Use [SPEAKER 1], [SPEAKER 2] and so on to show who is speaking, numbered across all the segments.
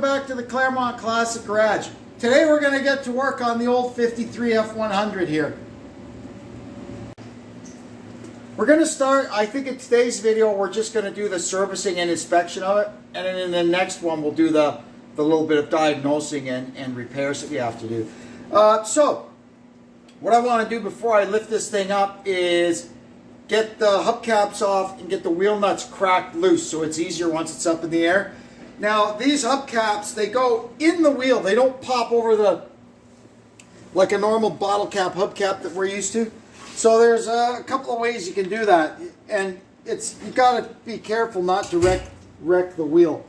[SPEAKER 1] back to the Claremont Classic Garage. Today we're going to get to work on the old 53 F100 here. We're going to start, I think in today's video, we're just going to do the servicing and inspection of it. And then in the next one, we'll do the little bit of diagnosing and repairs that we have to do. So, what I want to do before I lift this thing up is get the hubcaps off and get the wheel nuts cracked loose so it's easier once it's up in the air. Now, these hubcaps, they go in the wheel. They don't pop over like a normal bottle cap hubcap that we're used to. So there's a couple of ways you can do that. And you got to be careful not to wreck the wheel.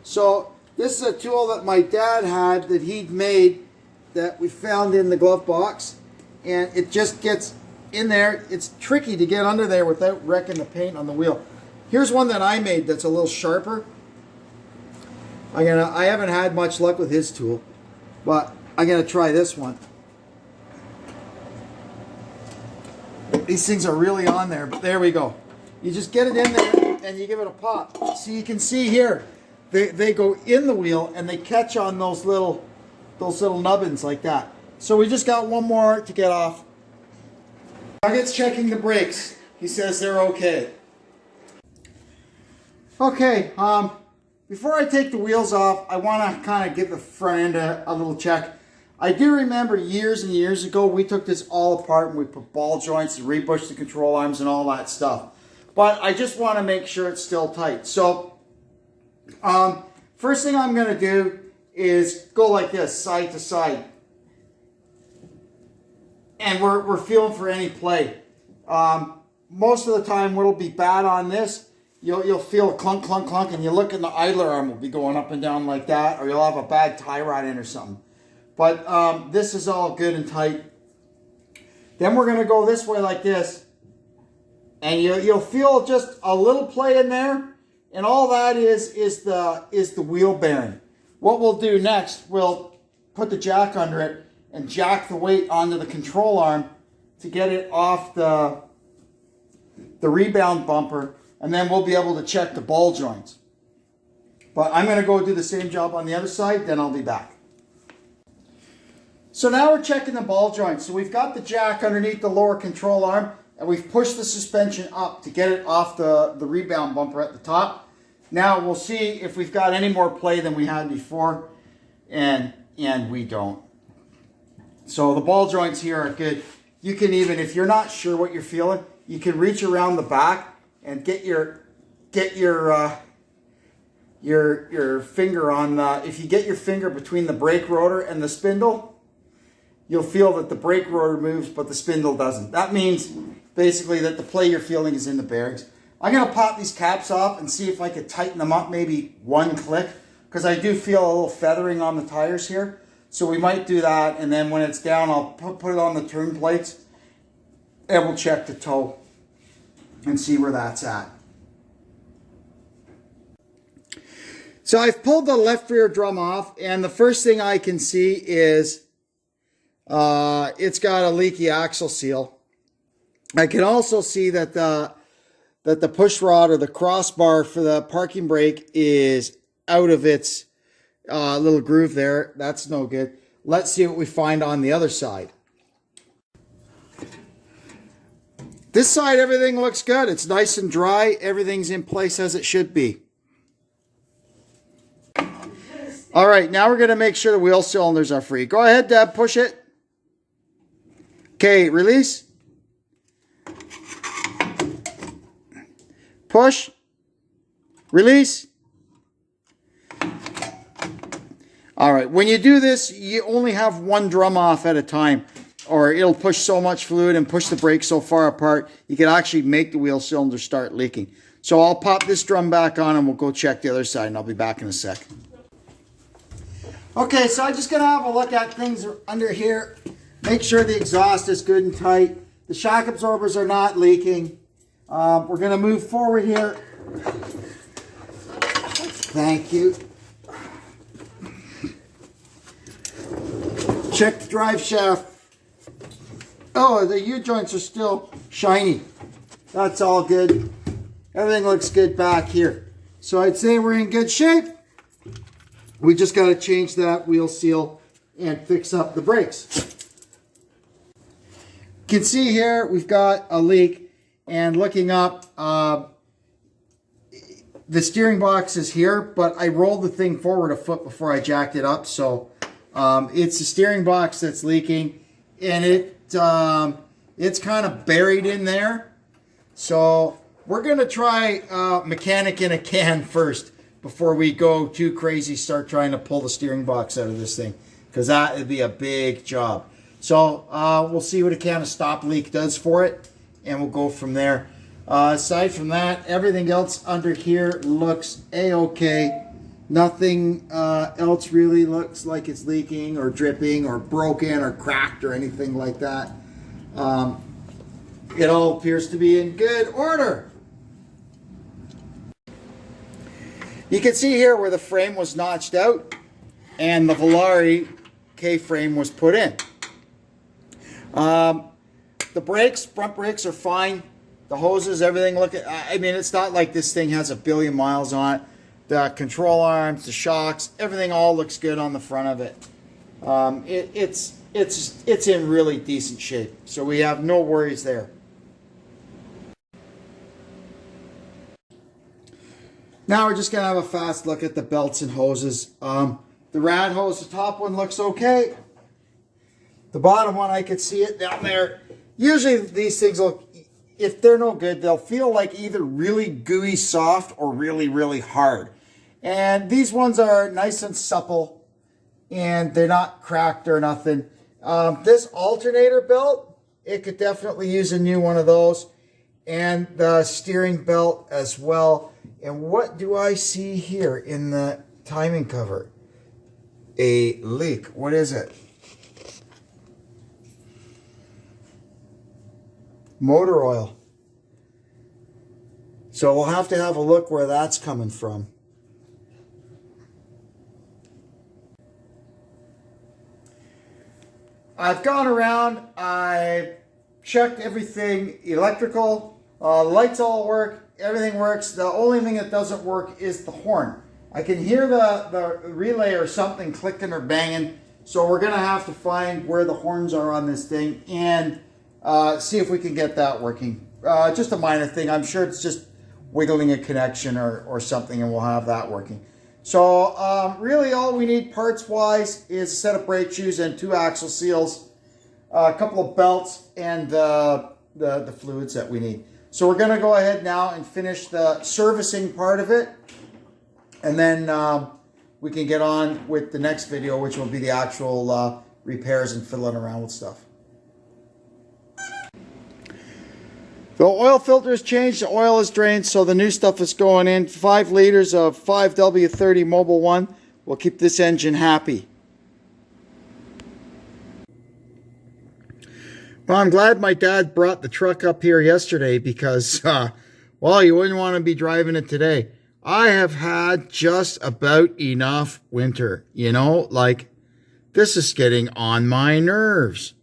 [SPEAKER 1] So this is a tool that my dad had that he'd made that we found in the glove box. And it just gets in there. It's tricky to get under there without wrecking the paint on the wheel. Here's one that I made that's a little sharper. I haven't had much luck with his tool, but I'm gonna try this one. These things are really on there, but there we go. You just get it in there and you give it a pop. So you can see here, they go in the wheel and they catch on those little nubbins like that. So we just got one more to get off. Nugget's checking the brakes. He says they're okay. Okay, before I take the wheels off, I want to kind of give the front end a little check. I do remember years and years ago, we took this all apart and we put ball joints and rebushed the control arms and all that stuff. But I just want to make sure it's still tight. So, first thing I'm going to do is go like this, side to side. And we're feeling for any play. Most of the time, what'll be bad on this, you'll feel a clunk, clunk, clunk, and you look and the idler arm will be going up and down like that, or you'll have a bad tie rod in or something. But this is all good and tight. Then we're going to go this way like this, and you'll feel just a little play in there, and all that is the wheel bearing. What we'll do next, we'll put the jack under it and jack the weight onto the control arm to get it off the rebound bumper, and then we'll be able to check the ball joints. But I'm going to go do the same job on the other side, then I'll be back. So now we're checking the ball joints. So we've got the jack underneath the lower control arm, and we've pushed the suspension up to get it off the rebound bumper at the top. Now we'll see if we've got any more play than we had before, and we don't. So the ball joints here are good. You can even, if you're not sure what you're feeling, you can reach around the back and get your finger on the, if you get your finger between the brake rotor and the spindle, you'll feel that the brake rotor moves but the spindle doesn't. That means basically that the play you're feeling is in the bearings. I'm going to pop these caps off and see if I could tighten them up maybe one click, because I do feel a little feathering on the tires here. So we might do that, and then when it's down, I'll put it on the turn plates, and we'll check the toe and see where that's at. So I've pulled the left rear drum off, and the first thing I can see is it's got a leaky axle seal. I can also see that the push rod or the crossbar for the parking brake is out of its little groove there. That's no good. Let's see what we find on the other side. This side, everything looks good. It's nice and dry. Everything's in place as it should be. All right, now we're going to make sure the wheel cylinders are free. Go ahead, Deb, push it. Okay, release. Push. Release. All right, when you do this, you only have one drum off at a time, or it'll push so much fluid and push the brake so far apart, you can actually make the wheel cylinder start leaking. So I'll pop this drum back on and we'll go check the other side, and I'll be back in a sec. Okay, so I'm just going to have a look at things under here. Make sure the exhaust is good and tight. The shock absorbers are not leaking. We're going to move forward here. Thank you. Check the drive shaft. Oh, the U-joints are still shiny. That's all good. Everything looks good back here. So I'd say we're in good shape. We just got to change that wheel seal and fix up the brakes. You can see here we've got a leak, and looking up, the steering box is here, but I rolled the thing forward a foot before I jacked it up, so it's the steering box that's leaking, and it's kind of buried in there. So we're gonna try mechanic in a can first before we go too crazy, start trying to pull the steering box out of this thing, because that would be a big job. So we'll see what a can of stop leak does for it, and we'll go from there. Aside from that, everything else under here looks a-okay. Nothing else really looks like it's leaking or dripping or broken or cracked or anything like that. It all appears to be in good order. You can see here where the frame was notched out and the Volare K-frame was put in. The brakes, front brakes are fine. The hoses, everything, I mean, it's not like this thing has a billion miles on it. The control arms, the shocks, everything all looks good on the front of it. It's in really decent shape, so we have no worries there. Now we're just gonna have a fast look at the belts and hoses. The rad hose, the top one looks okay. The bottom one, I could see it down there. Usually these things look, if they're no good, they'll feel like either really gooey soft or really, really hard. And these ones are nice and supple, and they're not cracked or nothing. This alternator belt, it could definitely use a new one of those. And the steering belt as well. And what do I see here in the timing cover? A leak. What is it? Motor oil. So we'll have to have a look where that's coming from. I've gone around, I've checked everything electrical, lights all work, everything works. The only thing that doesn't work is the horn. I can hear the relay or something clicking or banging, so we're gonna have to find where the horns are on this thing and see if we can get that working. Just a minor thing. I'm sure it's just wiggling a connection or something, and we'll have that working. So really all we need parts wise is a set of brake shoes and 2 axle seals, a couple of belts, and the fluids that we need. So we're going to go ahead now and finish the servicing part of it, and then we can get on with the next video, which will be the actual repairs and fiddling around with stuff. The oil filter is changed, the oil is drained, so the new stuff is going in. 5 liters of 5W30 Mobil 1 will keep this engine happy. Well, I'm glad my dad brought the truck up here yesterday because, well, you wouldn't want to be driving it today. I have had just about enough winter, you know, like this is getting on my nerves.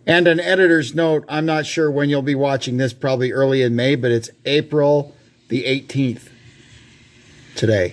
[SPEAKER 1] And an editor's note, I'm not sure when you'll be watching this, probably early in May, but it's April the 18th today.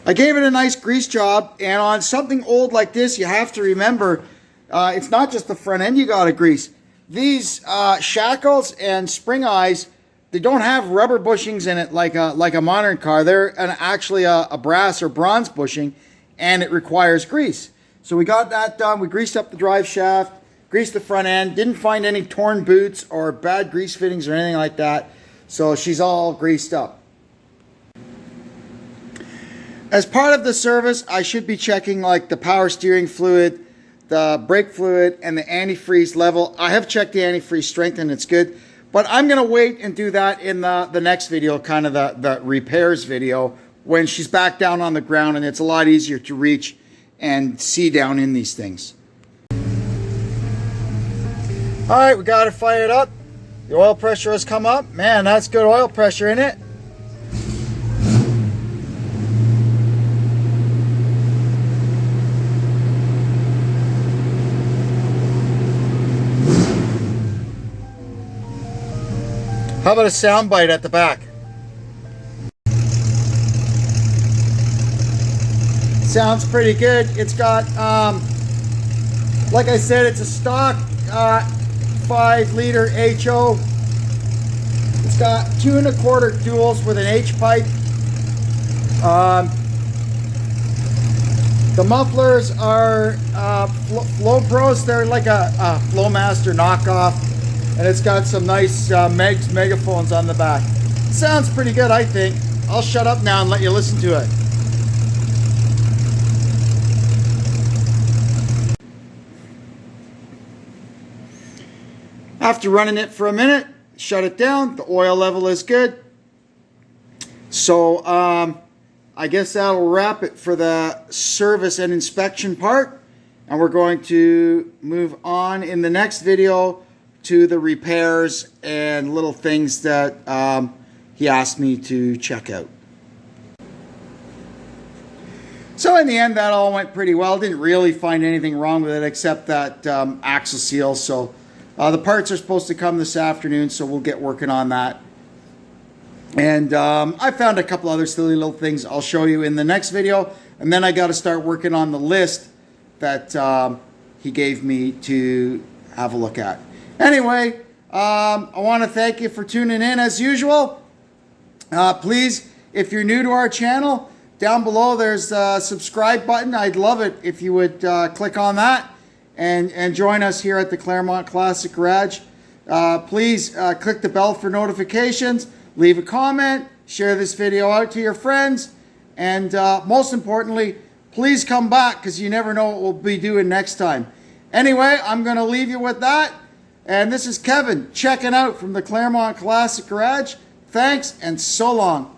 [SPEAKER 1] I gave it a nice grease job, and on something old like this, you have to remember, it's not just the front end you gotta grease. These shackles and spring eyes, they don't have rubber bushings in it like a modern car. They're actually a brass or bronze bushing, and it requires grease. So we got that done. We greased up the drive shaft, greased the front end, didn't find any torn boots or bad grease fittings or anything like that. So she's all greased up. As part of the service, I should be checking like the power steering fluid, the brake fluid, and the antifreeze level. I have checked the antifreeze strength and it's good, but I'm gonna wait and do that in the next video, kind of the repairs video, when she's back down on the ground and it's a lot easier to reach and see down in these things. All right, we got it fired up. The oil pressure has come up. Man, that's good oil pressure in it. How about a sound bite at the back? Sounds pretty good. It's got, like I said, it's a stock 5-liter HO. It's got 2 1/4 duals with an H pipe. The mufflers are Flow Pros. They're like a Flowmaster knockoff, and it's got some nice megaphones on the back. Sounds pretty good, I think. I'll shut up now and let you listen to it. After running it for a minute, shut it down. The oil level is good. So I guess that'll wrap it for the service and inspection part. And we're going to move on in the next video to the repairs and little things that he asked me to check out. So in the end, that all went pretty well. Didn't really find anything wrong with it except that axle seal. So the parts are supposed to come this afternoon, so we'll get working on that. And I found a couple other silly little things I'll show you in the next video. And then I got to start working on the list that he gave me to have a look at. Anyway, I want to thank you for tuning in as usual. Please, if you're new to our channel, down below there's a subscribe button. I'd love it if you would click on that and join us here at the Claremont Classic Garage. Please click the bell for notifications, leave a comment, share this video out to your friends, and most importantly, please come back because you never know what we'll be doing next time. Anyway, I'm going to leave you with that. And this is Kevin checking out from the Claremont Classic Garage. Thanks and so long.